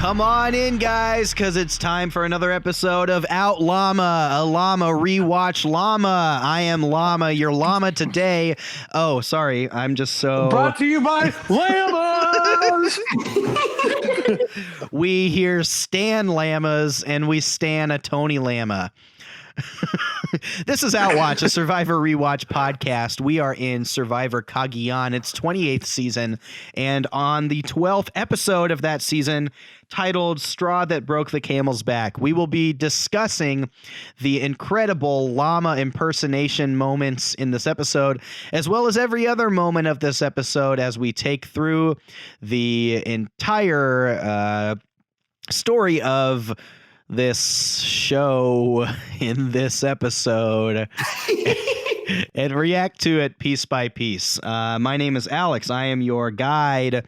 Come on in, guys, because it's time for another episode of Out Llama, a llama rewatch llama. I am Llama, your llama today. Oh, sorry, I'm just so... Brought to you by llamas! We hear Stan Llamas, and we stan a Tony Llama. This is Outwatch, a Survivor Rewatch podcast. We are in Survivor Cagayan. It's 28th season, and on the 12th episode of that season, titled Straw That Broke the Camel's Back, we will be discussing the incredible llama impersonation moments in this episode, as well as every other moment of this episode as we take through the entire story of this show in this episode and react to it piece by piece. My name is Alex. I am your guide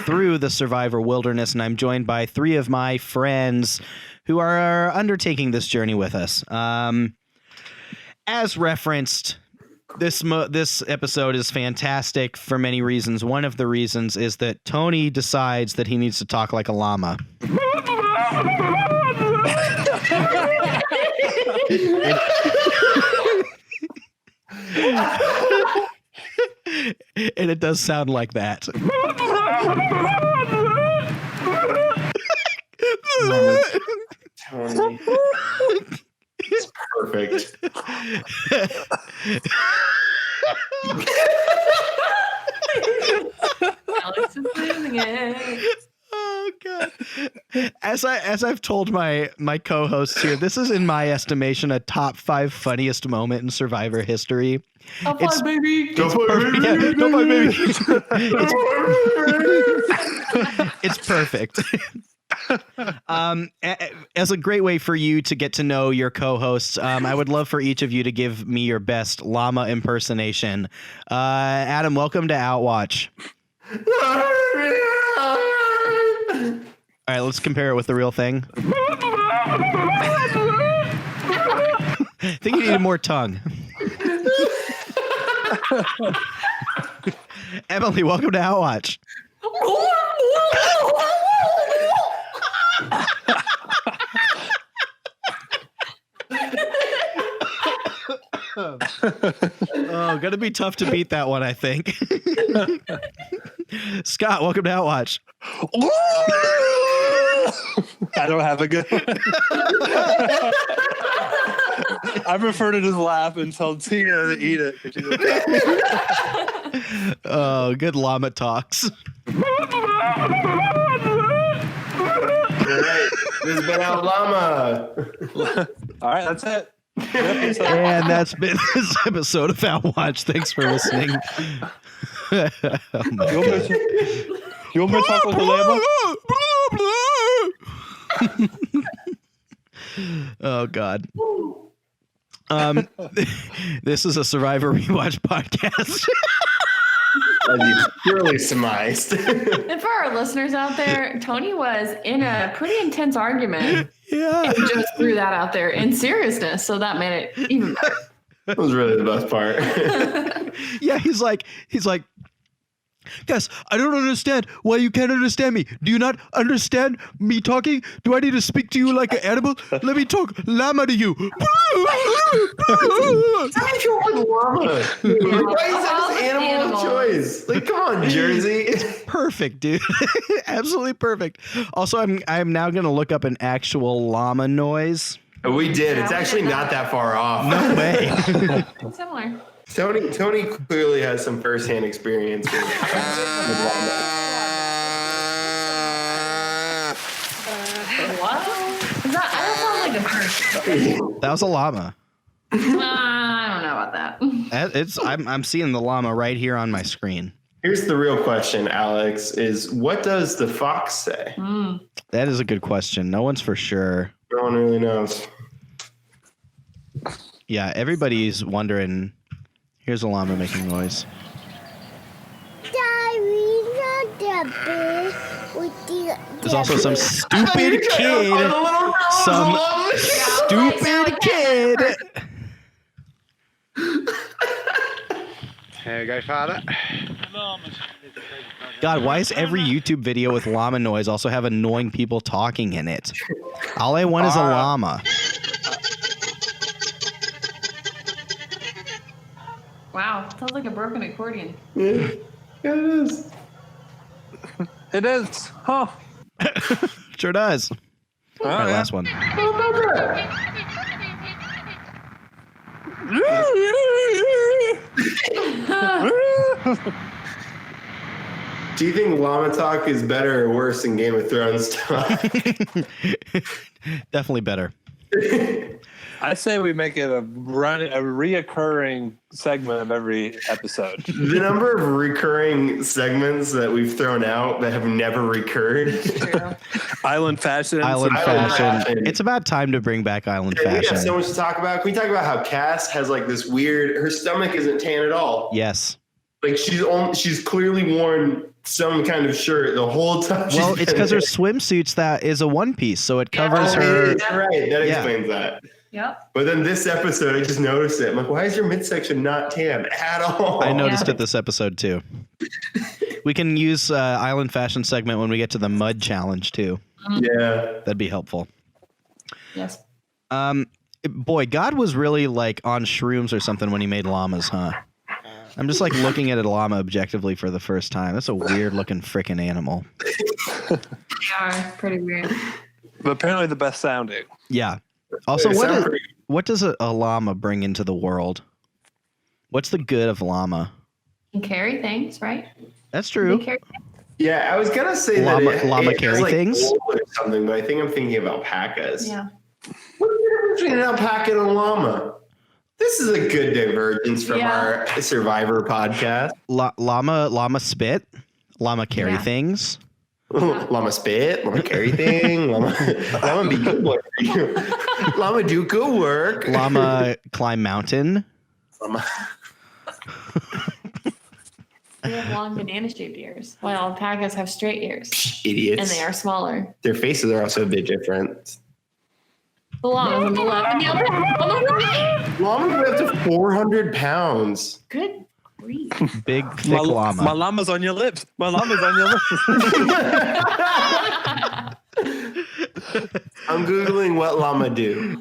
through the Survivor wilderness, and I'm joined by three of my friends who are undertaking this journey with us. As referenced, this episode is fantastic for many reasons. One of the reasons is that Tony decides that he needs to talk like a llama. And it does sound like that. Tony. It's perfect. Alex is losing it. Oh God! As I've told my co-hosts here, this is in my estimation a top 5 funniest moment in Survivor history. Don't fly, baby. Don't fly, baby. Yeah, don't fly, baby. It's perfect. As a great way for you to get to know your co-hosts, I would love for each of you to give me your best llama impersonation. Adam, welcome to Outwatch. All right, let's compare it with the real thing. I think you needed more tongue. Emily, welcome to Outwatch. Oh, gonna be tough to beat that one, I think. Scott, welcome to Outwatch. I don't have a good one. I prefer to just laugh and tell Tina to eat it. Oh, good llama talks. All right, this has been Out Llama. All right, that's it. And that's been this episode of Outwatch. Thanks for listening. Oh, my God. You want me to talk like a llama? Oh God. This is a Survivor Rewatch podcast. As you surely surmised. And for our listeners out there, Tony was in a pretty intense argument. Yeah. And just threw that out there in seriousness, so that made it even better. That was really the best part. Yeah, he's like, guys, I don't understand why you can't understand me. Do you not understand me talking? Do I need to speak to you like an animal? Let me talk llama to you. Why is that his animal of choice? Like, come on, Jersey. It's perfect, dude. Absolutely perfect. Also, I'm now gonna look up an actual llama noise. We did. It's actually not that far off. No way. Similar. Tony clearly has some firsthand experience with llama. What? Is that? I don't sound like a person. That was a llama. I don't know about that. I'm seeing the llama right here on my screen. Here's the real question, Alex, is what does the fox say? That is a good question. No one's for sure. No one really knows. Yeah, everybody's wondering. Here's a llama making noise. There's also some stupid kid. Some stupid kid. Here you go, Father. God, why does every YouTube video with llama noise also have annoying people talking in it? All I want is a llama. Wow, sounds like a broken accordion. Yeah, it is. It is. Huh. Sure does. All right, yeah. last one. Do you think llama talk is better or worse than Game of Thrones talk? Definitely better. I say we make it a reoccurring segment of every episode. The number of recurring segments that we've thrown out that have never recurred. True. Island fashion. Island Island fashion. fashion. It's about time to bring back island And we got so fashion. much to talk about. Can we talk about how Cass has like this weird? Her stomach isn't tan at all. Yes. Like she's clearly worn some kind of shirt the whole time. Well, she's it's been because her there. swimsuit's that is a one piece, so it covers Oh, her. that's right. That Yeah. explains that. Yep. But then this episode, I just noticed it. I'm like, why is your midsection not tan at all? I noticed it this episode too. We can use island fashion segment when we get to the mud challenge too. Yeah. That'd be helpful. Yes. Boy, God was really like on shrooms or something when he made llamas, huh? I'm just like looking at a llama objectively for the first time. That's a weird looking freaking animal. They are pretty weird. But apparently the best sounding. Yeah. Also, They sound pretty- what does a llama bring into the world? What's the good of llama? Can carry things, right? That's They true. carry Yeah, I was gonna say Llama- that llama it carry has, like, things? wool or something, but I think I'm thinking of alpacas. Yeah. What's the difference between an alpaca and a llama? This is a good divergence from Yeah. our Survivor podcast. Llama spit. Llama carry Yeah. things. Llama spit, llama carry thing, llama be good work. Llama do good work. Llama climb mountain. Llama. They have long banana-shaped ears, while alpacas have straight ears, Idiots. and they are smaller. Their faces are also a bit different. The llama on the left and the other one on the right. Llamas weigh up to 400 pounds. Good grief. Big thick llama. My llama's on your lips. My llama's on your lips. I'm Googling what llama do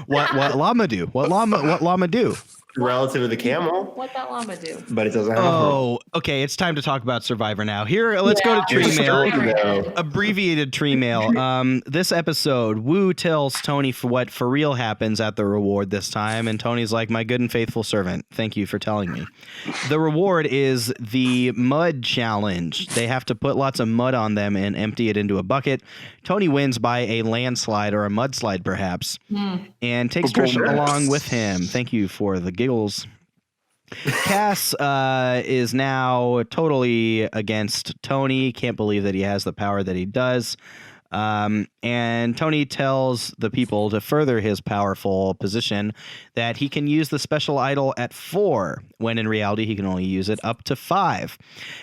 What llama do? What llama do? relative to the camel, What that llama do? but it doesn't have Oh, okay. It's time to talk about Survivor now. Here, let's go to Yeah. Tree It's Mail. true, though. Abbreviated tree mail. This episode, Wu tells Tony for what for real happens at the reward this time, and Tony's like, "My good and faithful servant. Thank you for telling me." The reward is the mud challenge. They have to put lots of mud on them and empty it into a bucket. Tony wins by a landslide or a mudslide, perhaps, and takes Trish along with him. Thank you for the giggles. Cass is now totally against Tony. Can't believe that he has the power that he does. And Tony tells the people to further his powerful position that he can use the special idol at 4, when in reality he can only use it up to 5.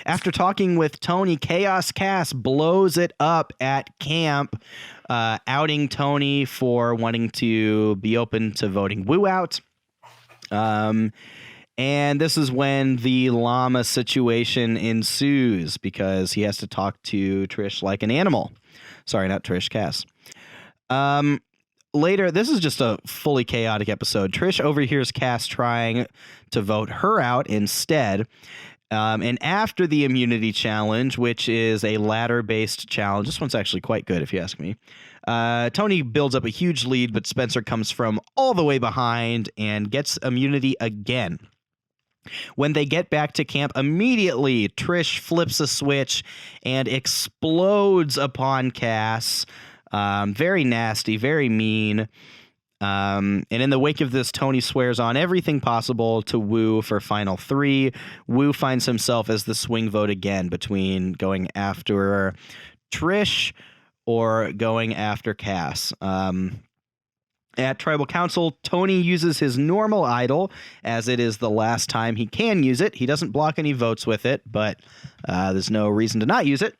After talking with Tony, Chaos Cass blows it up at camp, outing Tony for wanting to be open to voting Wu out. And this is when the llama situation ensues because he has to talk to Trish like an animal. Sorry, not Trish, Cass. Later, this is just a fully chaotic episode. Trish overhears Cass trying to vote her out instead. And after the immunity challenge, which is a ladder-based challenge, this one's actually quite good if you ask me. Tony builds up a huge lead, but Spencer comes from all the way behind and gets immunity again. When they get back to camp, immediately Trish flips a switch and explodes upon Cass. Very nasty, very mean. And in the wake of this, Tony swears on everything possible to Wu for final 3. Wu finds himself as the swing vote again between going after Trish or going after Cass. At Tribal Council, Tony uses his normal idol, as it is the last time he can use it. He doesn't block any votes with it, but there's no reason to not use it.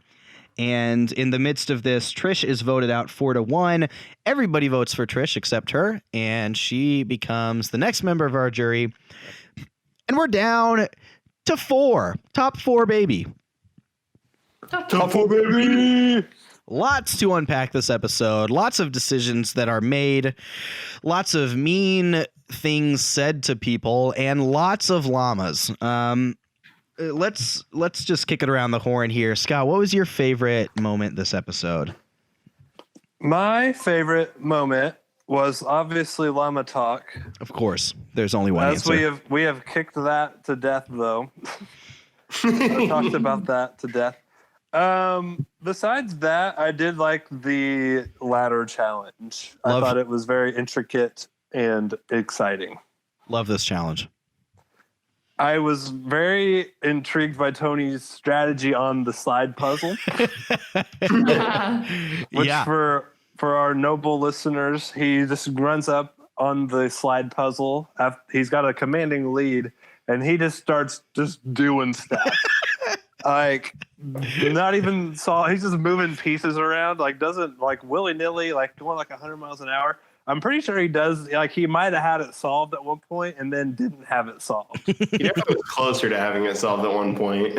And in the midst of this, Trish is voted out 4-1. Everybody votes for Trish except her, and she becomes the next member of our jury. And we're down to 4. Top 4, baby. Tough baby. Lots to unpack this episode. Lots of decisions that are made. Lots of mean things said to people, and lots of llamas. Let's just kick it around the horn here. Scott, what was your favorite moment this episode? My favorite moment was obviously llama talk. Of course, there's only one As answer. we have kicked that to death, though. I talked about that to death. Besides that, I did like the ladder challenge. I thought it was very intricate and exciting. Love this challenge. I was very intrigued by Tony's strategy on the slide puzzle, which Yeah. for our noble listeners, he just runs up on the slide puzzle. He's got a commanding lead, and he just starts just doing stuff. Like, not even he's just moving pieces around, like doesn't like willy-nilly, like going like 100 miles an hour. I'm pretty sure he does. Like, he might have had it solved at one point and then didn't have it solved. He definitely was closer to having it solved at one point.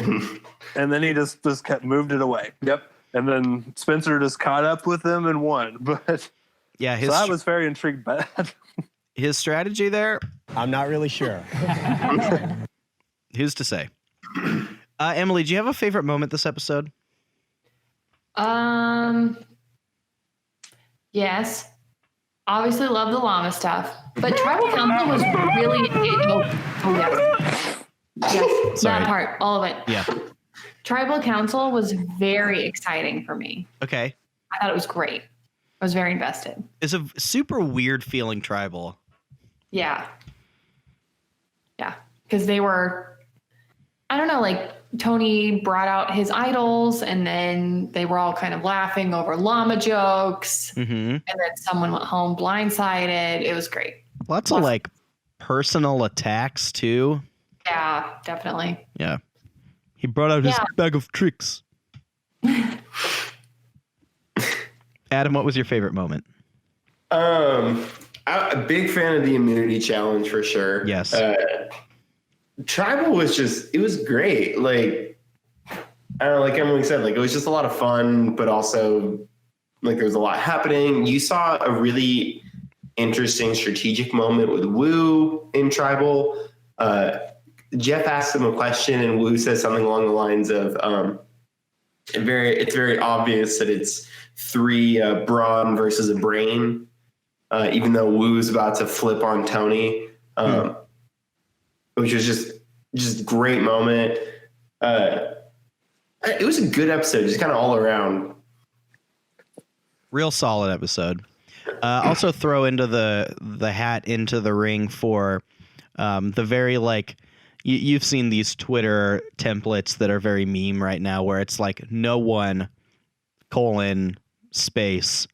And then he just kept moved it away. Yep. And then Spencer just caught up with him and won. But Yeah, so I was very intrigued by that. his strategy there, I'm not really sure. who's to say? Emily, do you have a favorite moment this episode? Yes. Obviously love the llama stuff, but tribal council was really yes, Sorry. that part, all of it. Yeah. Tribal council was very exciting for me. Okay. I thought it was great. I was very invested. It's a super weird feeling tribal. Yeah, because they were, I don't know, like Tony brought out his idols, and then they were all kind of laughing over llama jokes, Mm-hmm. and then someone went home blindsided. It was great. Lots of like personal attacks too. Yeah, definitely. Yeah. He brought out his bag of tricks. Adam, what was your favorite moment? I'm a big fan of the immunity challenge for sure. Yes. Tribal was it was great. Like, I don't know, like Emily said, like it was just a lot of fun, but also like there was a lot happening. You saw a really interesting strategic moment with Wu in Tribal. Jeff asked him a question, and Wu says something along the lines of, it's very obvious that it's 3 brawn versus a brain, even though Wu's about to flip on Tony, which was just great moment. It was a good episode, just kind of all around. Real solid episode. Also throw into the hat into the ring for the very like you've seen these Twitter templates that are very meme right now where it's like no one space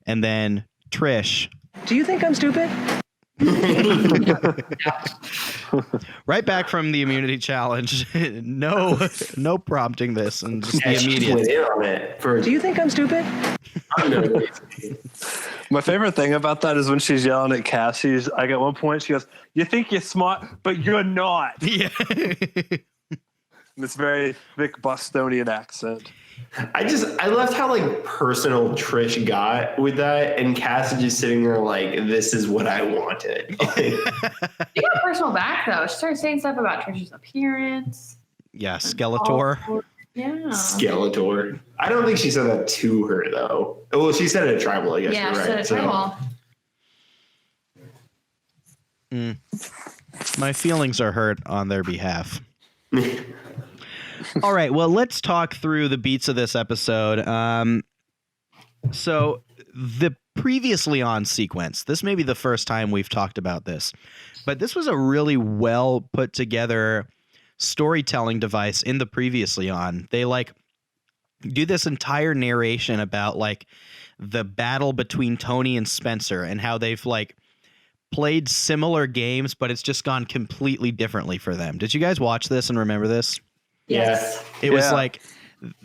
and then Trish. Do you think I'm stupid? Right back from the immunity challenge. no prompting this and just the Yeah, she immediate. went in on it for Do you think I'm stupid? My favorite thing about that is when she's yelling at Cass. She's like, at one point she goes, "You think you're smart, but you're not." Yeah. This very thick Bostonian accent. I loved how like personal Trish got with that, and Cass is just sitting there like, this is what I wanted. She got personal back though. She started saying stuff about Trish's appearance. Yeah, Skeletor. Oh, yeah. Skeletor. I don't think she said that to her though. Well, she said it at Tribal, I guess. Yeah, you're she right. said it tribal. My feelings are hurt on their behalf. All right, well, let's talk through the beats of this episode. So the previously on sequence, this may be the first time we've talked about this, but this was a really well put together storytelling device in the previously on. They like do this entire narration about like the battle between Tony and Spencer and how they've like played similar games, but it's just gone completely differently for them. Did you guys watch this and remember this? Yes. It was like,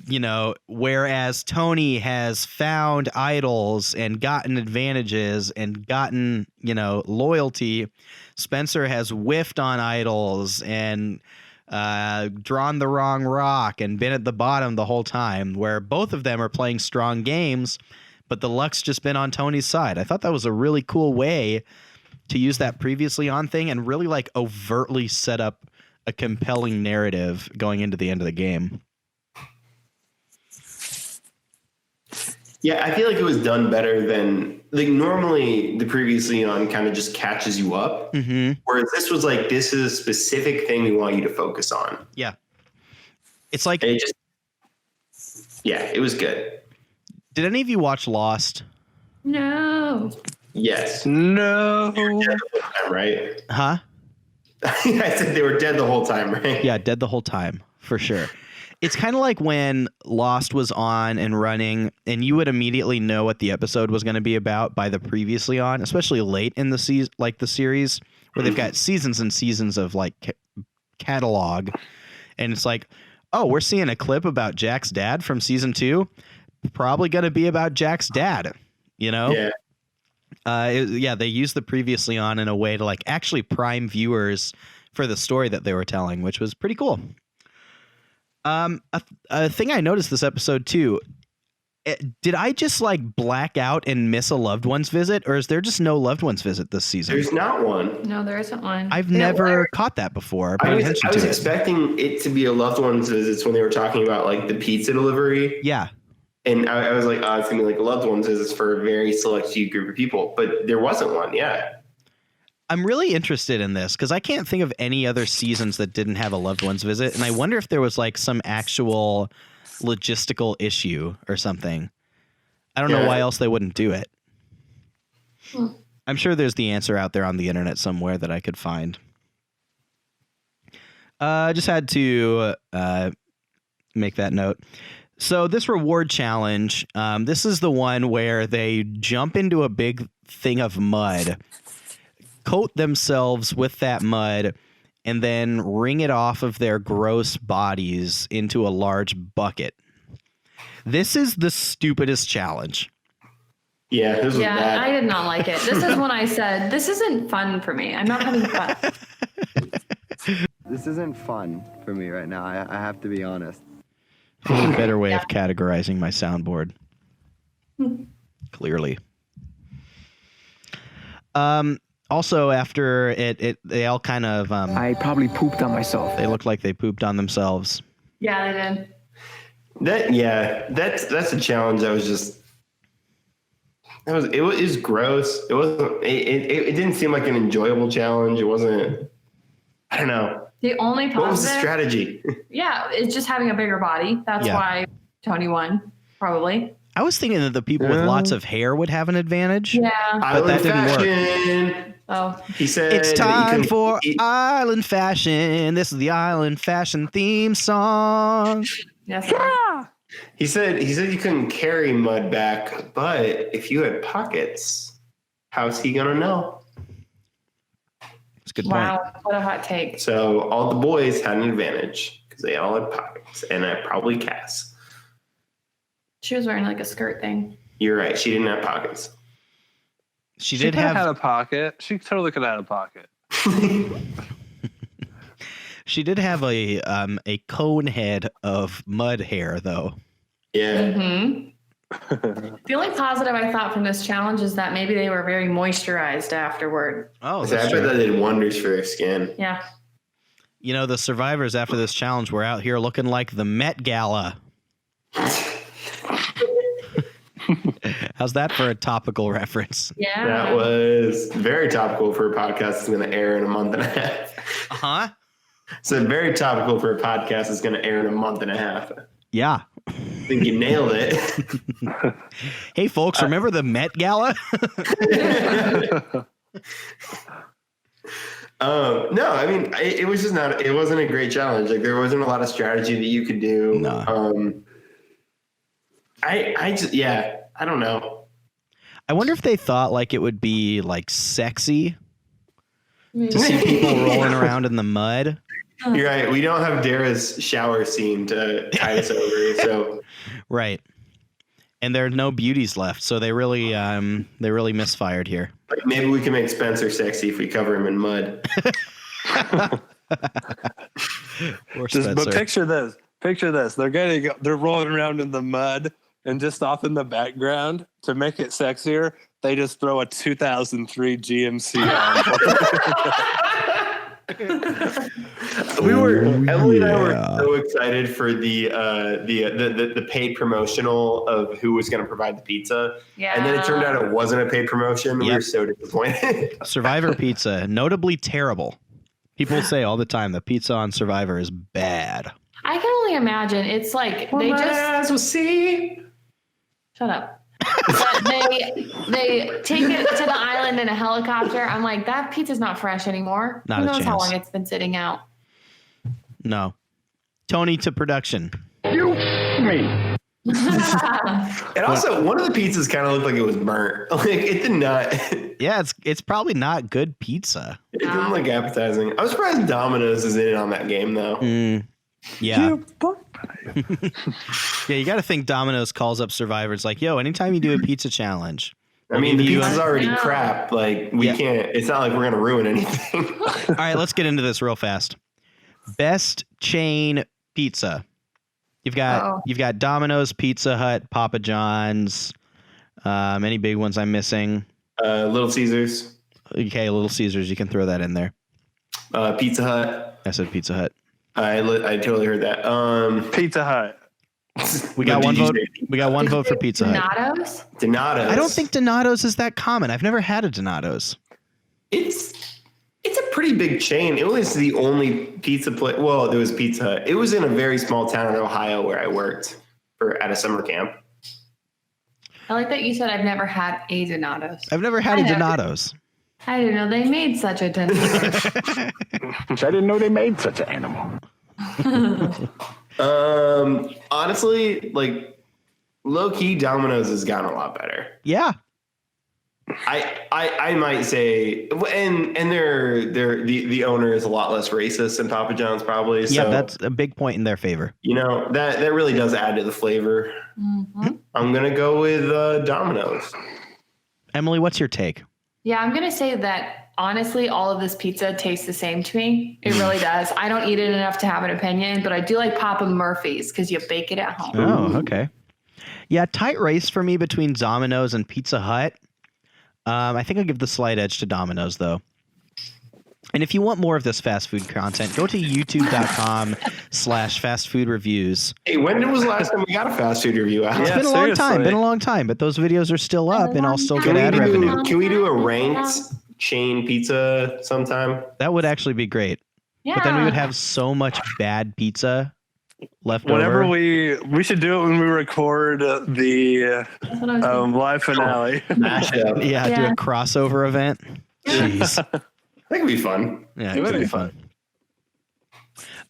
you know, whereas Tony has found idols and gotten advantages and gotten, you know, loyalty, Spencer has whiffed on idols and drawn the wrong rock and been at the bottom the whole time, where both of them are playing strong games, but the luck's just been on Tony's side. I thought that was a really cool way to use that previously on thing and really like overtly set up a compelling narrative going into the end of the game. Yeah, I feel like it was done better than like normally the previously on kind of just catches you up. Mm-hmm. Whereas this was like, this is a specific thing we want you to focus on. Yeah. It's like, And it was good. did any of you watch Lost? No. Yes. No. Right? Huh? I said they were dead the whole time, right? Yeah, dead the whole time, for sure. It's kind of like when Lost was on and running, and you would immediately know what the episode was going to be about by the previously on, especially late in the season, like the series, where they've got seasons and seasons of like catalog, and it's like, oh, we're seeing a clip about Jack's dad from season 2, probably going to be about Jack's dad, you know? Yeah. They used the previously on in a way to like actually prime viewers for the story that they were telling, which was pretty cool. A thing I noticed this episode too, did I just like black out and miss a loved one's visit, or is there just no loved one's visit this season? There's not one. No, there isn't one. I've never caught that before. I was expecting it to be a loved one's visits when they were talking about like the pizza delivery. Yeah. And I was like, oh, it's going to be like a loved one's visits for a very select few group of people. But there wasn't one. Yeah. I'm really interested in this because I can't think of any other seasons that didn't have a loved one's visit. And I wonder if there was like some actual logistical issue or something. I don't know why else they wouldn't do it. I'm sure there's the answer out there on the internet somewhere that I could find. I just had to make that note. So this reward challenge, this is the one where they jump into a big thing of mud, coat themselves with that mud, and then wring it off of their gross bodies into a large bucket. This is the stupidest challenge. Yeah, this was bad. I did not like it. This is when I said, this isn't fun for me. I'm not having fun. This isn't fun for me right now. I have to be honest. There's a better way of categorizing my soundboard. Clearly. Also, after it, they all kind of I probably pooped on myself. they look like they pooped on themselves. Yeah, they did. That's a challenge that was just it was gross. It wasn't it didn't seem like an enjoyable challenge. It wasn't, I don't know. The only positive. What was the strategy? Yeah, it's just having a bigger body. That's why Tony won, probably. I was thinking that the people with lots of hair would have an advantage. Yeah. But that didn't work. Fashion. Oh. He said It's that time for Island Fashion. This is the Island Fashion theme song. Yes. He said you couldn't carry mud back, but if you had pockets, how's he gonna know? It's a good point. Wow, what a hot take. So all the boys had an advantage because they all had pockets, and I probably Cass. She was wearing like a skirt thing. You're right. She didn't have pockets. She She did could have have had a pocket. She totally could have had a pocket. she did have a cone head of mud hair though. Yeah. Mm-hmm. The only positive I thought from this challenge is that maybe they were very moisturized afterward. Oh, I that's bet true. that did wonders for their skin. Yeah. You know, the survivors after this challenge were out here looking like the Met Gala. How's that for a topical reference? Yeah. That was very topical for a podcast that's going to air in a month and a half. Uh-huh. So very topical for a podcast that's going to air in a month and a half. Yeah. I think you nailed it. Hey, folks, remember the Met Gala? No, I mean, it was just not, it wasn't a great challenge. Like there wasn't a lot of strategy that you could do. No. I just, yeah, I don't know. I wonder if they thought like it would be like sexy to see people rolling around in the mud. You're right. We don't have Dara's shower scene to tie us over. So Right. And there are no beauties left, so they really misfired here. like, maybe we can make Spencer sexy if we cover him in mud. Or But Spencer. picture this. They're rolling around in the mud, and just off in the background to make it sexier, they just throw a 2003 GMC on. Emily and I were so excited for the paid promotional of who was going to provide the pizza. Yeah. And then it turned out it wasn't a paid promotion. We Yep. were so disappointed. Survivor pizza, notably terrible. People say all the time the pizza on Survivor is bad. I can only imagine. It's like they just will see. shut up. But they take it to the island in a helicopter. I'm like, that pizza's not fresh anymore. Not Who a knows how chance. long it's been sitting out? No. Tony to production. And also, one of the pizzas kind of looked like it was burnt. Like it did not. Yeah, it's probably not good pizza. It didn't look appetizing. I was surprised Domino's is in on that game though. Yeah. Yeah, you got to think Domino's calls up Survivors like, yo, anytime you do a pizza challenge. I mean, the give you pizza's already Yeah. crap. Like we can't. It's not like we're gonna ruin anything. All right, let's get into this real fast. Best chain pizza. You've got Domino's, Pizza Hut, Papa John's. Any big ones I'm missing? Little Caesars, Okay, Little Caesars. You can throw that in there. Pizza Hut. I said Pizza Hut. I totally heard that. Pizza Hut. We got What one did you vote. say? We got one vote for Pizza Hut. Donato's? Donato's. I don't think Donato's is that common. I've never had a Donato's. it's a pretty big chain. It was the only pizza place. Well, there was Pizza Hut. It was in a very small town in Ohio where I worked at a summer camp. I like that you said I've never had a Donato's. I've never had a Donato's. I didn't know they made such a Donato's. I didn't know they made such an animal. Honestly, like low key, Domino's has gotten a lot better. Yeah. I might say, and the owner is a lot less racist than Papa John's probably. So, Yeah, that's a big point in their favor. you know that really does add to the flavor. Mhm. I'm gonna go with Domino's. Emily, what's your take? Yeah, I'm going to say that honestly, all of this pizza tastes the same to me. It really does. I don't eat it enough to have an opinion, but I do like Papa Murphy's because you bake it at home. Oh, okay. Yeah, tight race for me between Domino's and Pizza Hut. I think I'll give the slight edge to Domino's, though. And if you want more of this fast food content, go to youtube.com/fastfoodreviews. Hey, when was the last time we got a fast food review out? It's Yeah, been a long time. seriously. Been a long time, but those videos are still up, and I'll still get ad revenue. Can we do a ranked chain pizza sometime? That would actually be great. Yeah. But then we would have so much bad pizza left Whenever over. we should do it when we record the That's what I was thinking. live finale. Mashup. Yeah, do Yeah. a crossover event. Jeez. That could be fun. Yeah, It would be fun.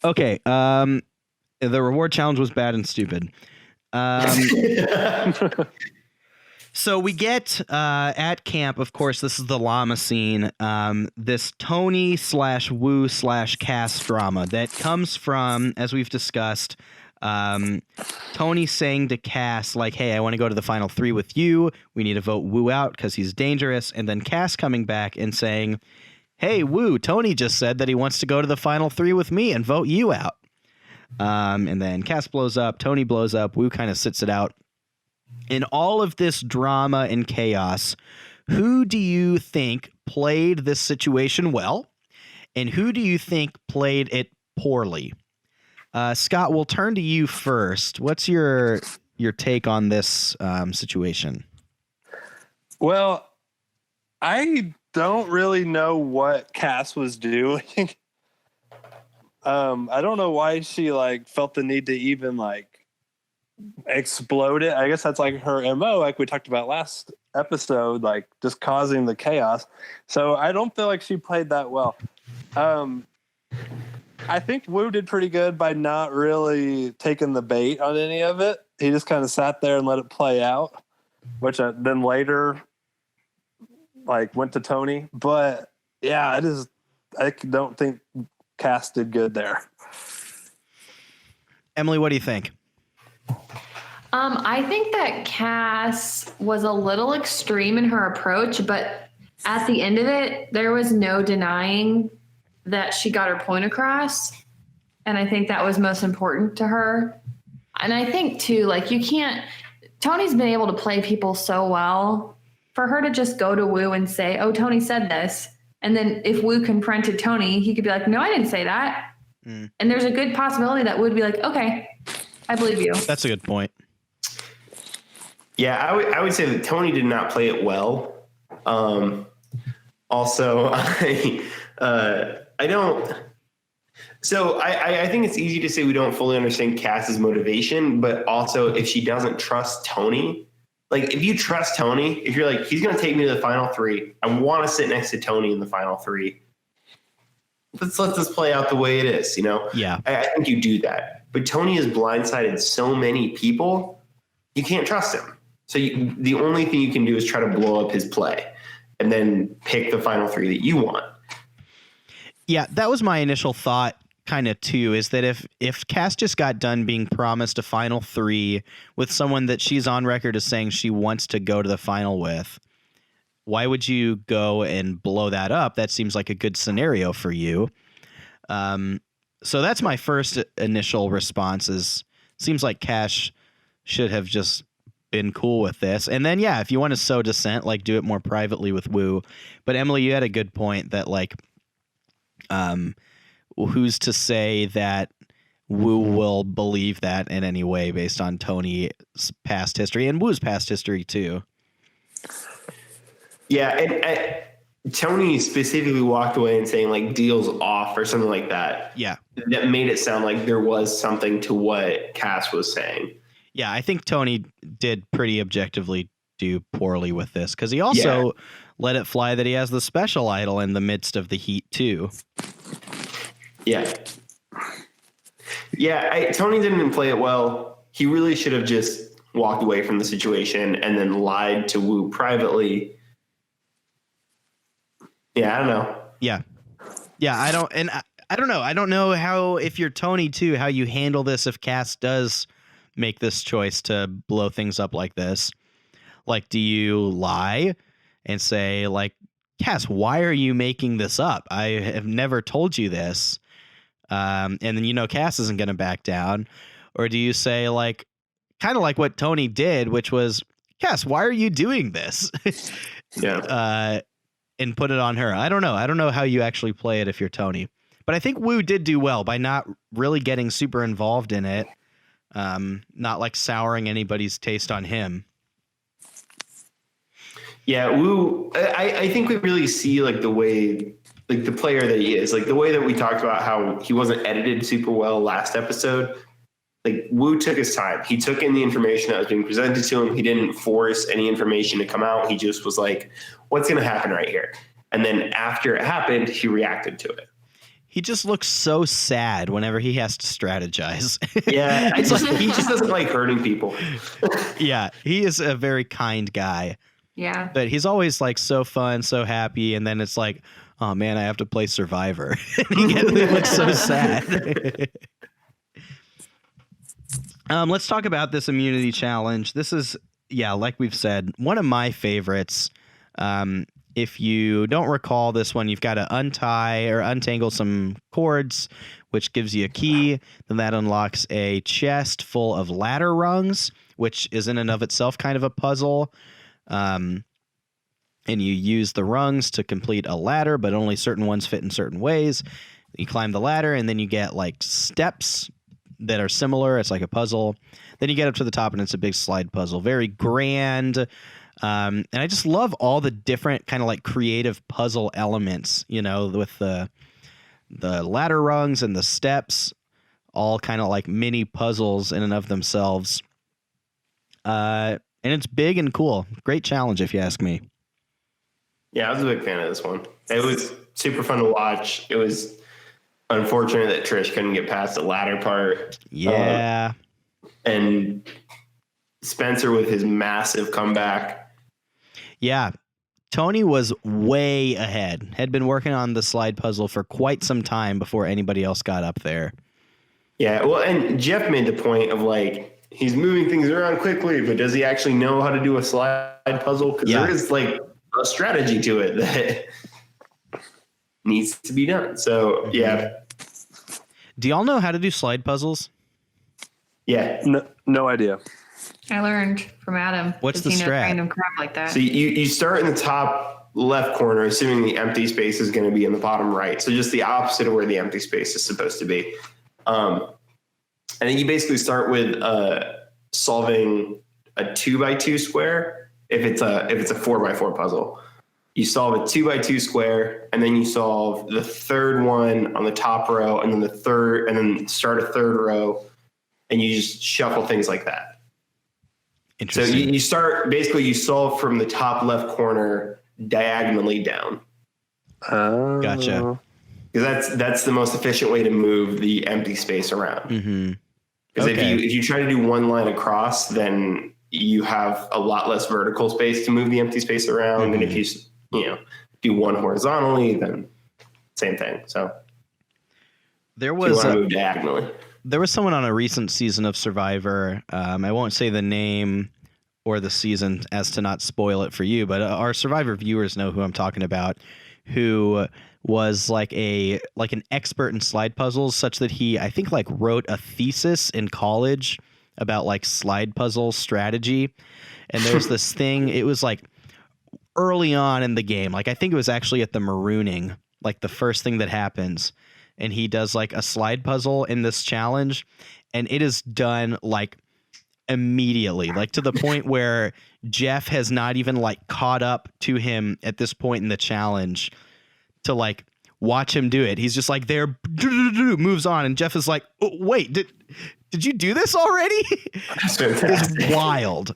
Okay. The reward challenge was bad and stupid. So we get at camp, of course, this is the llama scene, this Tony/Woo/Cass drama that comes from, as we've discussed, Tony saying to Cass, like, hey, I want to go to the final 3 with you. We need to vote Woo out because he's dangerous. And then Cass coming back and saying, hey, Woo, Tony just said that he wants to go to the final 3 with me and vote you out. And then Cass blows up, Tony blows up, Woo kind of sits it out. In all of this drama and chaos, who do you think played this situation well? And who do you think played it poorly? Scott, we'll turn to you first. What's your take on this situation? Well, I don't really know what Cass was doing. I don't know why she felt the need to even explode it. I guess that's her MO, like we talked about last episode, just causing the chaos. So I don't feel like she played that well. I think Woo did pretty good by not really taking the bait on any of it. He just kind of sat there and let it play out, which then later went to Tony. But yeah, I don't think Cass did good there. Emily, what do you think? I think that Cass was a little extreme in her approach, but at the end of it, there was no denying that she got her point across. And I think that was most important to her. And I think too, like Tony's been able to play people so well. For her to just go to Wu and say, oh, Tony said this. And then if Wu confronted Tony, he could be like, no, I didn't say that. And there's a good possibility that Wu would be like, okay, I believe you. That's a good point. Yeah, I would say that Tony did not play it well. Also, I don't. So I think it's easy to say we don't fully understand Cass's motivation, but also if she doesn't trust Tony, like if you trust Tony, if you're like, he's going to take me to the final 3, I want to sit next to Tony in the final 3. Let's let this play out the way it is, you know? Yeah. I think you do that. But Tony has blindsided so many people, you can't trust him. So the only thing you can do is try to blow up his play and then pick the final 3 that you want. Yeah, that was my initial thought kind of too, is that if Cass just got done being promised a final 3 with someone that she's on record as saying she wants to go to the final with, why would you go and blow that up? That seems like a good scenario for you. So that's my first initial response is seems like Cass should have just been cool with this. And then, yeah, if you want to sow dissent, like do it more privately with Wu. But Emily, you had a good point that like, who's to say that Wu will believe that in any way based on Tony's past history and Wu's past history too. Yeah, and Tony specifically walked away and saying like deals off or something like that. Yeah. That made it sound like there was something to what Cass was saying. Yeah, I think Tony did pretty objectively do poorly with this because he also let it fly that he has the special idol in the midst of the heat too. Yeah. Yeah, Tony didn't play it well. He really should have just walked away from the situation and then lied to Wu privately. Yeah, I don't know. Yeah. I don't know. I don't know how, if you're Tony too, how you handle this if Cass does make this choice to blow things up like this. Like, do you lie and say like, Cass, why are you making this up? I have never told you this. And then, you know, Cass isn't going to back down. Or do you say like, kind of like what Tony did, which was, Cass, why are you doing this? Yeah. And put it on her. I don't know. I don't know how you actually play it if you're Tony. But I think Wu did do well by not really getting super involved in it. Not like souring anybody's taste on him. Yeah, Wu, I think we really see like the way, like the player that he is, like the way that we talked about how he wasn't edited super well last episode. Like Wu took his time. He took in the information that was being presented to him. He didn't force any information to come out. He just was like, what's going to happen right here? And then after it happened, he reacted to it. He just looks so sad whenever he has to strategize. Yeah, he just doesn't like hurting people. Yeah, he is a very kind guy. Yeah. But he's always like so fun, so happy. And then it's like, oh man, I have to play Survivor. He looks so sad. Let's talk about this immunity challenge. This is, yeah, like we've said, one of my favorites. If you don't recall this one, you've got to untie or untangle some cords, which gives you a key. Then that unlocks a chest full of ladder rungs, which is in and of itself kind of a puzzle. And you use the rungs to complete a ladder, but only certain ones fit in certain ways. You climb the ladder, and then you get like steps that are similar. It's like a puzzle. Then you get up to the top, and it's a big slide puzzle. Very grand. And I just love all the different kind of like creative puzzle elements, you know, with the ladder rungs and the steps, all kind of like mini puzzles in and of themselves. And it's big and cool. Great challenge, if you ask me. Yeah, I was a big fan of this one. It was super fun to watch. It was unfortunate that Trish couldn't get past the ladder part. Yeah. And Spencer with his massive comeback. Yeah. Tony was way ahead. Had been working on the slide puzzle for quite some time before anybody else got up there. Yeah, well, and Jeff made the point of like, he's moving things around quickly, but does he actually know how to do a slide puzzle? Because there is like a strategy to it that needs to be done. So, yeah. Do y'all know how to do slide puzzles? Yeah. No idea. I learned from Adam. What's 'cause the he knows strat? random crap like that. So you start in the top left corner, assuming the empty space is going to be in the bottom right. So just the opposite of where the empty space is supposed to be. And then you basically start with solving a 2x2 square. If it's a 4x4 puzzle, you solve a 2x2 square, and then you solve the third one on the top row, and then the third, and then start a third row, and you just shuffle things like that. So Interesting. you start, basically you solve from the top left corner diagonally down. Gotcha. Because that's the most efficient way to move the empty space around. Mm-hmm. Because Okay. if you try to do one line across, then you have a lot less vertical space to move the empty space around. And if you do one horizontally, then same thing. So There you was want to move diagonally. There was someone on a recent season of Survivor. I won't say the name or the season as to not spoil it for you, but our Survivor viewers know who I'm talking about, who was like an expert in slide puzzles, such that he, I think, like wrote a thesis in college about like slide puzzle strategy. And there's this thing, it was like early on in the game. Like I think it was actually at the marooning, like the first thing that happens. And he does like a slide puzzle in this challenge, and it is done like immediately, like to the point where Jeff has not even like caught up to him at this point in the challenge to like watch him do it. He's just like there, moves on, and Jeff is like, oh, wait, did you do this already? That's fantastic. It's wild.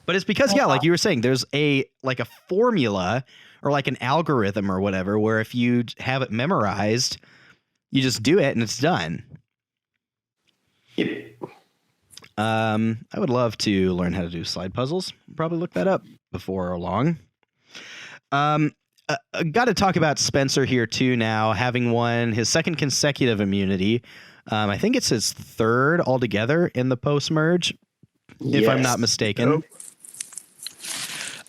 But it's because, yeah, like you were saying, there's a formula or like an algorithm or whatever, where if you have it memorized, you just do it and it's done. Yep. I would love to learn how to do slide puzzles. Probably look that up before long. Got to talk about Spencer here too now, having won his second consecutive immunity. I think it's his third altogether in the post-merge, if I'm not mistaken.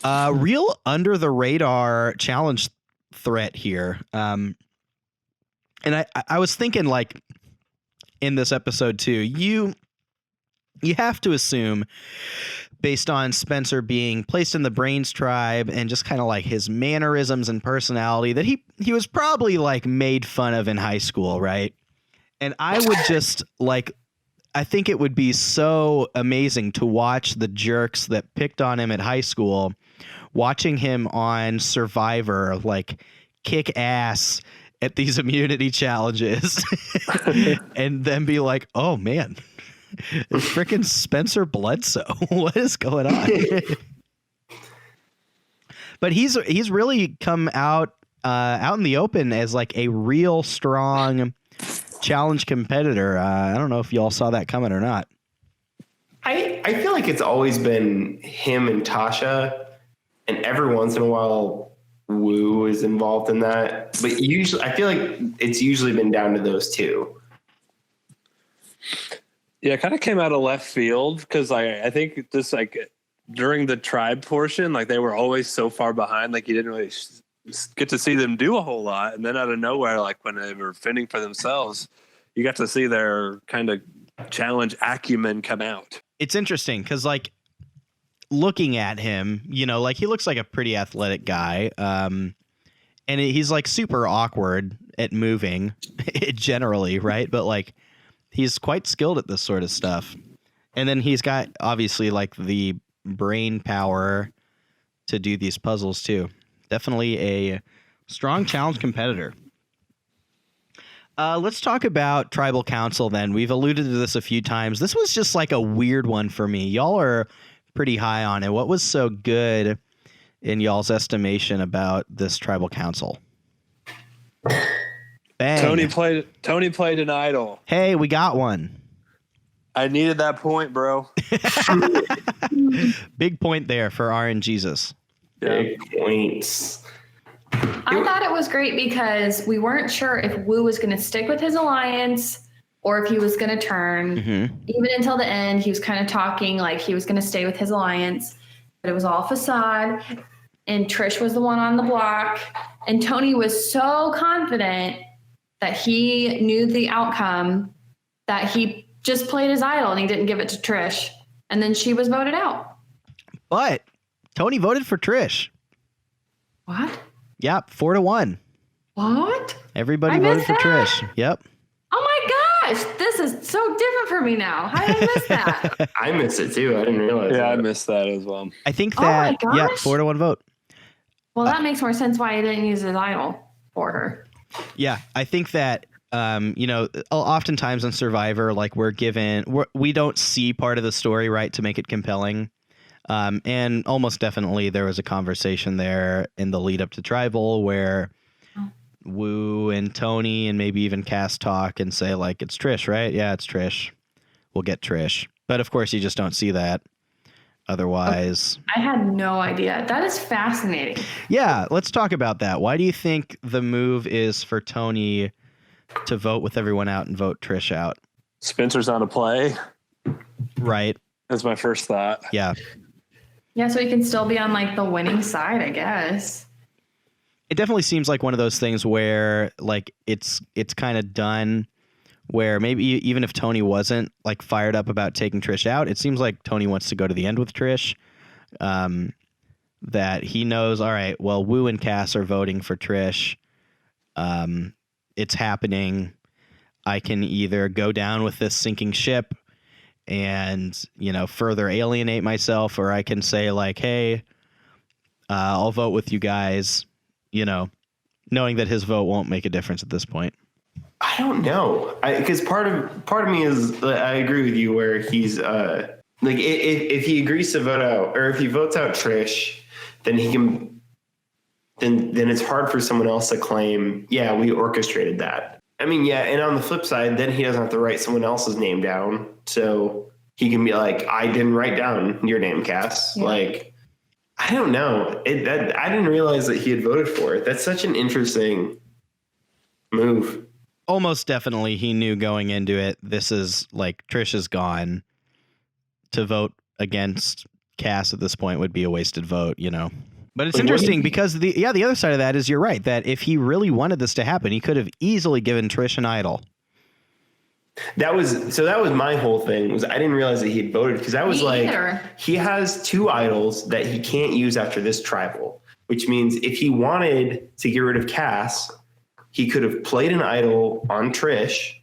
Real under the radar challenge threat here. And I was thinking, like, in this episode too, you have to assume, based on Spencer being placed in the Brains tribe and just kind of like his mannerisms and personality, that he was probably like made fun of in high school, right? And I would just like, I think it would be so amazing to watch the jerks that picked on him at high school, watching him on Survivor, like kick ass at these immunity challenges and then be like, oh man, it's freaking Spencer Bledsoe. What is going on? But he's really come out in the open as like a real strong challenge competitor. I don't know if y'all saw that coming or not. I feel like it's always been him and Tasha, and every once in a while Woo is involved in that. But usually, I feel like it's usually been down to those two. Yeah, it kind of came out of left field because I think this like during the tribe portion, like they were always so far behind, like you didn't really get to see them do a whole lot. And then out of nowhere, like when they were fending for themselves, you got to see their kind of challenge acumen come out. It's interesting because like looking at him, you know, like he looks like a pretty athletic guy. And he's like super awkward at moving generally, right? But like he's quite skilled at this sort of stuff. And then he's got obviously like the brain power to do these puzzles too. Definitely a strong challenge competitor. Let's talk about Tribal Council then. We've alluded to this a few times. This was just like a weird one for me. Y'all are pretty high on it. What was so good in y'all's estimation about this Tribal Council? Bang. Tony played an idol. Hey, we got one. I needed that point, bro. Big point there for RNGesus. Big points. I thought it was great because we weren't sure if Woo was going to stick with his alliance or if he was going to turn. Mm-hmm. Even until the end, he was kind of talking like he was going to stay with his alliance, but it was all facade. And Trish was the one on the block. And Tony was so confident that he knew the outcome, that he just played his idol and he didn't give it to Trish. And then she was voted out. But Tony voted for Trish. What? Yep, 4-1. What? Everybody I voted missed for that. Trish. Yep. Oh my gosh, this is so different for me now. How did I miss that? I missed it too. I didn't realize. Yeah, I that. missed that as well. I think Oh my that, yeah, gosh. 4-1 vote. Well, that makes more sense why he didn't use his idol for her. Yeah, I think that, oftentimes on Survivor, like we don't see part of the story, right, to make it compelling. And almost definitely there was a conversation there in the lead up to Tribal where Woo and Tony and maybe even Cass talk and say, like, it's Trish, right? Yeah, it's Trish. We'll get Trish. But of course, you just don't see that. Otherwise, I had no idea. That is fascinating. yeah, let's talk about that. Why do you think the move is for Tony to vote with everyone out and vote Trish out? Spencer's on a play. Right. That's my first thought. Yeah. Yeah, so he can still be on like the winning side, I guess. It definitely seems like one of those things where like it's kind of done where maybe even if Tony wasn't like fired up about taking Trish out, it seems like Tony wants to go to the end with Trish. That he knows, all right, well, Woo and Cass are voting for Trish. It's happening. I can either go down with this sinking ship and, further alienate myself, or I can say like, hey, I'll vote with you guys, knowing that his vote won't make a difference at this point. I don't know, because part of me is I agree with you where he's like if he agrees to vote out or if he votes out Trish, then he can then it's hard for someone else to claim, yeah, we orchestrated that. I mean, yeah, and on the flip side, then he doesn't have to write someone else's name down, so he can be like, I didn't write down your name, Cass. Yeah. Like, I don't know. I didn't realize that he had voted for it. That's such an interesting move. Almost definitely he knew going into it, this is like Trish is gone. To vote against Cass at this point would be a wasted vote, But it's interesting because the other side of that is you're right, that if he really wanted this to happen, he could have easily given Trish an idol. That was my whole thing was I didn't realize that he had voted because I was Me like, either. he has 2 idols that he can't use after this tribal, which means if he wanted to get rid of Cass, he could have played an idol on Trish.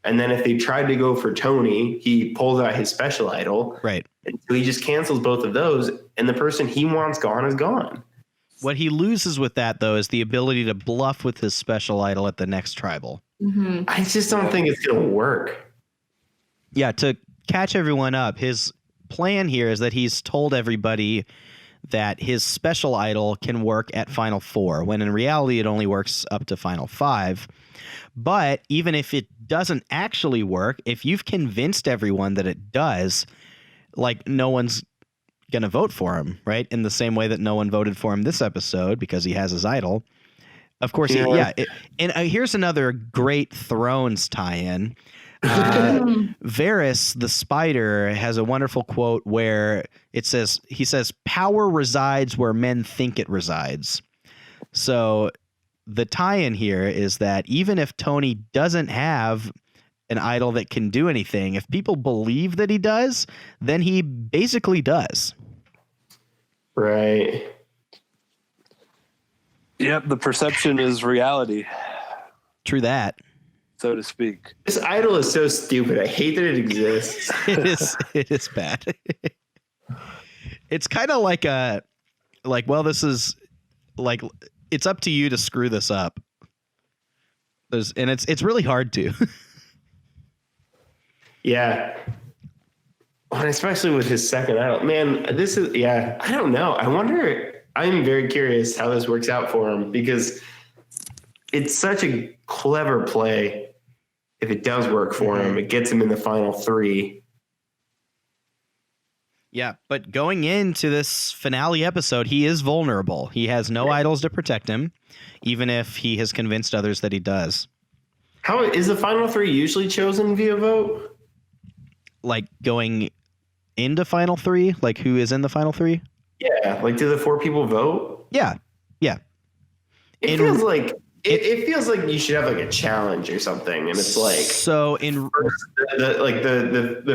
And then if they tried to go for Tony, he pulls out his special idol. Right. And so he just cancels both of those. And the person he wants gone is gone. What he loses with that, though, is the ability to bluff with his special idol at the next tribal. Mm-hmm. I just don't think it's going to work. Yeah, to catch everyone up, his plan here is that he's told everybody that his special idol can work at Final 4, when in reality it only works up to Final 5. But even if it doesn't actually work, if you've convinced everyone that it does, like no one's going to vote for him, right? In the same way that no one voted for him this episode because he has his idol. Of course, here's another great Thrones tie-in. Varys, the spider, has a wonderful quote where he says, power resides where men think it resides. So the tie-in here is that even if Tony doesn't have an idol that can do anything, if people believe that he does, then he basically does. Right. Yep, the perception is reality, True that. so to speak. This idol is so stupid. I hate that it exists. It is bad. It's kind of this is like, it's up to you to screw this up. It's really hard to. Yeah. And especially with his second idol. Man, I don't know. I'm very curious how this works out for him because it's such a clever play. If it does work for him, it gets him in the final 3. Yeah, but going into this finale episode, he is vulnerable. He has no idols to protect him, even if he has convinced others that he does. How is the final 3 usually chosen via vote? Like going into final 3, like who is in the final 3? Yeah, like do the 4 people vote? Yeah. It feels like It feels like you should have like a challenge or something, and it's like so the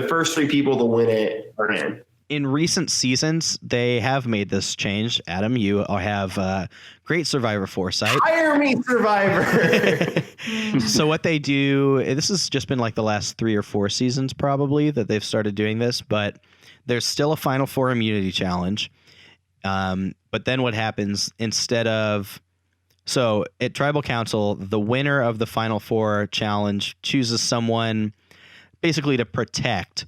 first 3 people to win it are in. In recent seasons, they have made this change. Adam, you have great Survivor foresight. Hire me, Survivor. So what they do, this has just been like the last 3 or 4 seasons probably that they've started doing this, but there's still a Final Four immunity challenge. But then what happens so at Tribal Council, the winner of the Final Four challenge chooses someone basically to protect,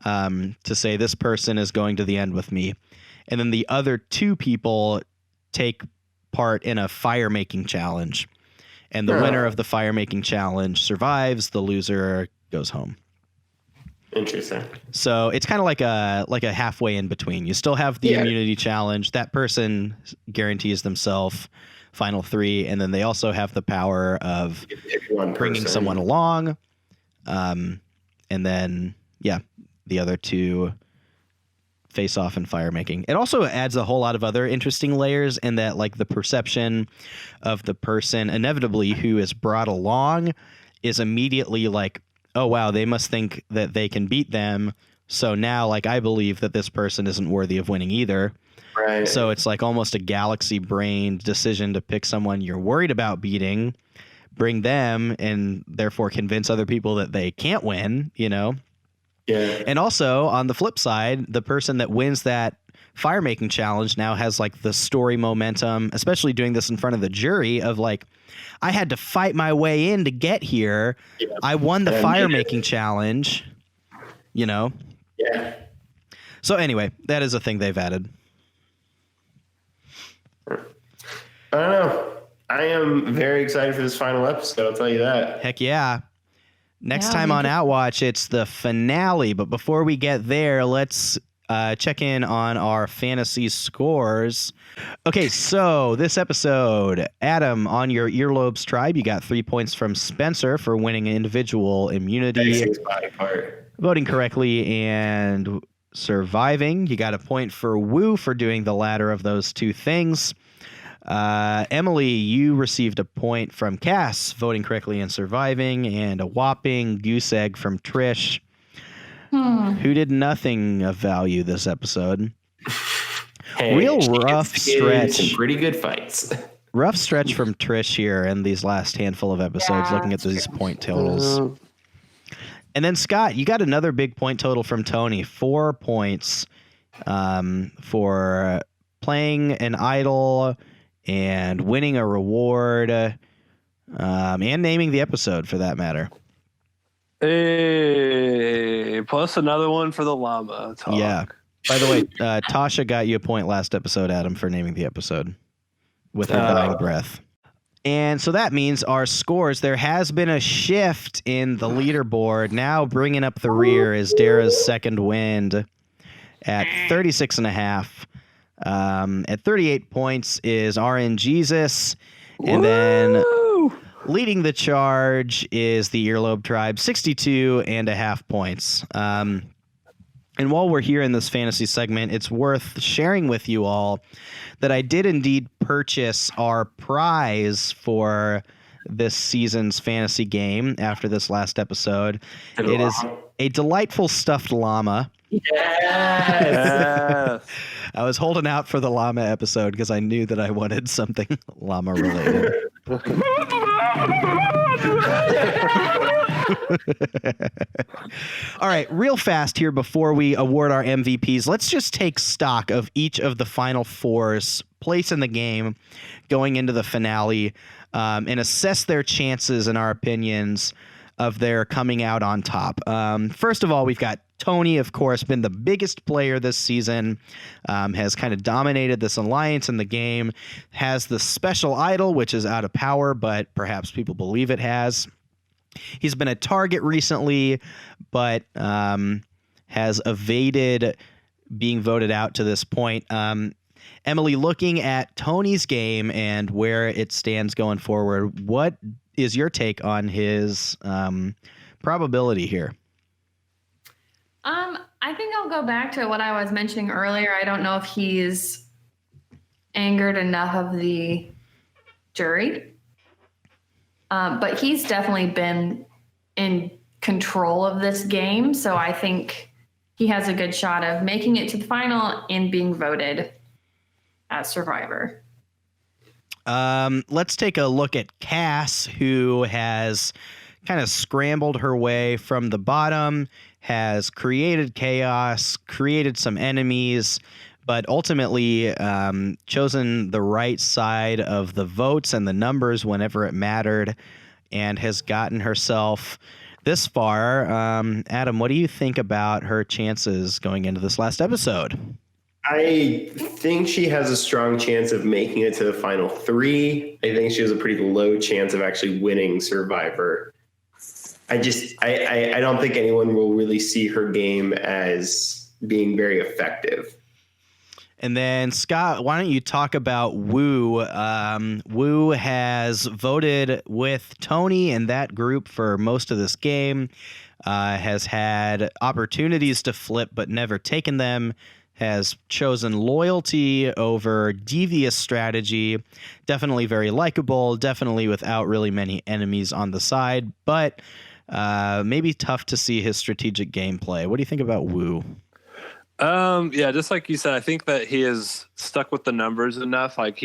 to say this person is going to the end with me. And then the other 2 people take part in a fire making challenge. And the winner of the fire making challenge survives, the loser goes home. Interesting. So it's kind of like a halfway in between. You still have the immunity challenge. That person guarantees themselves final 3, and then they also have the power of bringing someone along. And then, the other 2 face off in fire making. It also adds a whole lot of other interesting layers in that, like, the perception of the person inevitably who is brought along is immediately like, oh, wow, they must think that they can beat them. So now, like, I believe that this person isn't worthy of winning either. Right. So it's like almost a galaxy-brained decision to pick someone you're worried about beating, bring them, and therefore convince other people that they can't win, you know? Yeah. And also, on the flip side, the person that wins that fire-making challenge now has, like, the story momentum, especially doing this in front of the jury, of, like, I had to fight my way in to get here. Yeah. I won the fire-making challenge, you know? Yeah. So anyway, that is a thing they've added. I don't know. I am very excited for this final episode, I'll tell you that. Heck yeah. Next time on Outwatch, it's the finale. But before we get there, let's check in on our fantasy scores. Okay, so this episode, Adam, on your Earlobes Tribe, you got 3 points from Spencer for winning individual immunity, voting correctly, and surviving. You got a point for Woo for doing the latter of those 2 things. Emily, you received a point from Cass, voting correctly and surviving, and a whopping goose egg from Trish, who did nothing of value this episode. Hey, real rough stretch. Some pretty good fights. Rough stretch from Trish here in these last handful of episodes, looking at these point totals. And then Scott, you got another big point total from Tony, 4 points for playing an idol and winning a reward, and naming the episode for that matter. Hey, plus another one for the llama talk. Yeah. By the way, Tasha got you a point last episode, Adam, for naming the episode with her dying breath. And so that means our scores, there has been a shift in the leaderboard. Now bringing up the rear is Dara's second wind at 36.5. At 38 points is RN Jesus. And then leading the charge is the Earlobe Tribe, 62.5 points. And while we're here in this fantasy segment, it's worth sharing with you all that I did indeed purchase our prize for this season's fantasy game after this last episode. It is a delightful stuffed llama. Yes. I was holding out for the llama episode because I knew that I wanted something llama related. All right, real fast here before we award our MVPs, let's just take stock of each of the final four's place in the game going into the finale, and assess their chances and our opinions of their coming out on top. First of all, we've got Tony, of course, been the biggest player this season, has kind of dominated this alliance in the game, has the special idol, which is out of power, but perhaps people believe it has. He's been a target recently, but has evaded being voted out to this point. Emily, looking at Tony's game and where it stands going forward, what is your take on his probability here? I think I'll go back to what I was mentioning earlier. I don't know if he's angered enough of the jury. But he's definitely been in control of this game. So I think he has a good shot of making it to the final and being voted as survivor. Let's take a look at Cass, who has kind of scrambled her way from the bottom, has created chaos, created some enemies, but ultimately chosen the right side of the votes and the numbers whenever it mattered, and has gotten herself this far. Adam, what do you think about her chances going into this last episode? I think she has a strong chance of making it to the final 3. I think she has a pretty low chance of actually winning Survivor. I don't think anyone will really see her game as being very effective. And then, Scott, why don't you talk about Wu? Wu has voted with Tony and that group for most of this game, has had opportunities to flip but never taken them, has chosen loyalty over devious strategy, definitely very likable, definitely without really many enemies on the side, but maybe tough to see his strategic gameplay. What do you think about Wu? Yeah, just like you said, I think that he is stuck with the numbers enough. Like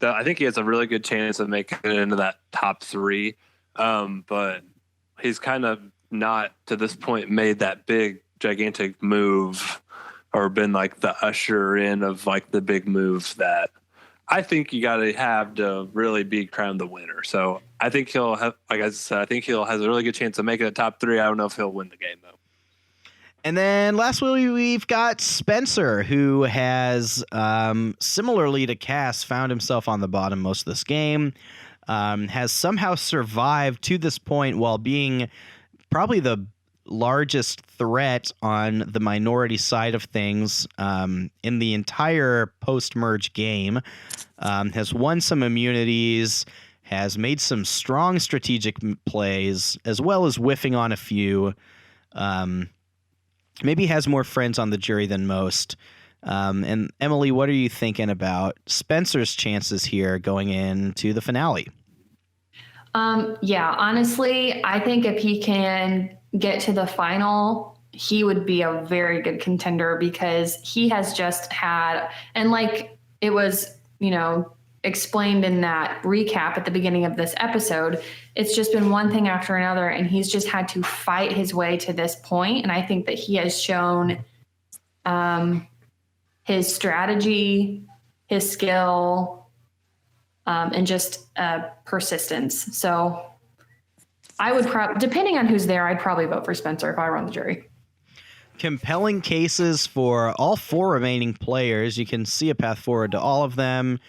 I think he has a really good chance of making it into that top 3. But he's kind of not to this point made that big gigantic move or been like the usher in of like the big move that I think you got to have to really be crowned the winner. So I think he'll have, like I said, I think he'll has a really good chance of making the top 3. I don't know if he'll win the game though. And then lastly, we've got Spencer, who has, similarly to Cass, found himself on the bottom most of this game, has somehow survived to this point while being probably the largest threat on the minority side of things in the entire post-merge game, has won some immunities, has made some strong strategic plays, as well as whiffing on a few. Maybe has more friends on the jury than most. And Emily, what are you thinking about Spencer's chances here going into the finale? Yeah, honestly, I think if he can get to the final, he would be a very good contender because he has just had, and like it was, explained in that recap at the beginning of this episode, it's just been one thing after another, and he's just had to fight his way to this point. And I think that he has shown his strategy, his skill, and just persistence. So I would depending on who's there, I'd probably vote for Spencer if I were on the jury. Compelling cases for all 4 remaining players. You can see a path forward to all of them.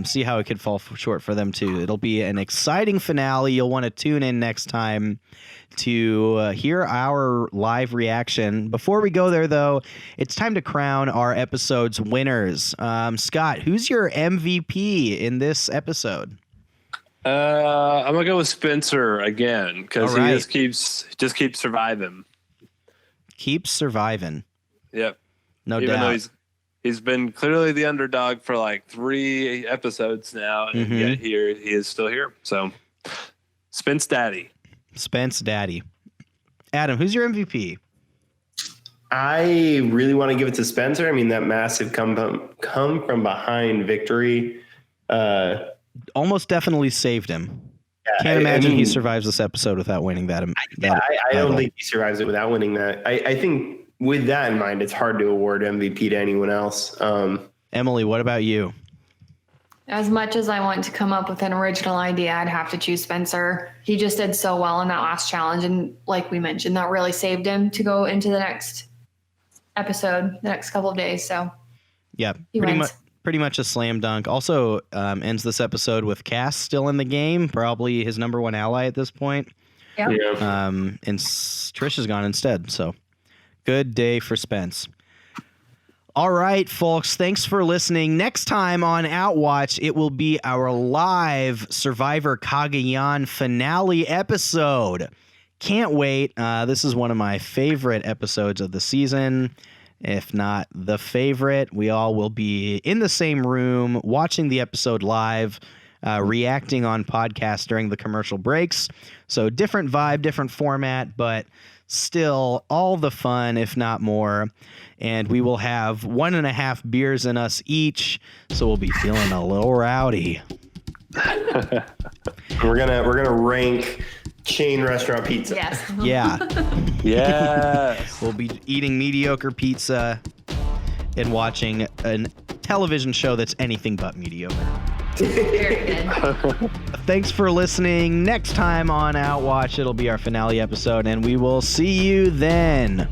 See how it could fall short for them too. It'll be an exciting finale. You'll want to tune in next time to hear our live reaction. Before we go there, though, it's time to crown our episode's winners. Scott, who's your MVP in this episode? I'm gonna go with Spencer again because right. he just keeps surviving. Keeps surviving. Yep. No Even doubt. though he's been clearly the underdog for like 3 episodes now, and yet he is still here. So, Spence Daddy. Adam, who's your MVP? I really want to give it to Spencer. I mean, that massive come from behind victory. Almost definitely saved him. Yeah, Can't imagine he survives this episode without winning that. I don't think he survives it without winning that. I think with that in mind, it's hard to award MVP to anyone else. Emily, what about you? As much as I want to come up with an original idea, I'd have to choose Spencer. He just did so well in that last challenge. And like we mentioned, that really saved him to go into the next episode, the next couple of days. So yeah, he wins. Pretty much a slam dunk. Also ends this episode with Cass still in the game, probably his number 1 ally at this point. Yep. Yeah. And Trish is gone instead. So good day for Spence. All right, folks, thanks for listening. Next time on Outwatch, it will be our live Survivor Cagayan finale episode. Can't wait. This is one of my favorite episodes of the season, if not the favorite. We all will be in the same room watching the episode live. reacting on podcasts during the commercial breaks. So different vibe, different format, but still all the fun, if not more. And we will have 1.5 beers in us each, so we'll be feeling a little rowdy. We're gonna rank chain restaurant pizza. Yes. Yeah. Yes. We'll be eating mediocre pizza and watching a television show that's anything but mediocre. Very good. Thanks for listening. Next time on Outwatch, it'll be our finale episode, and we will see you then.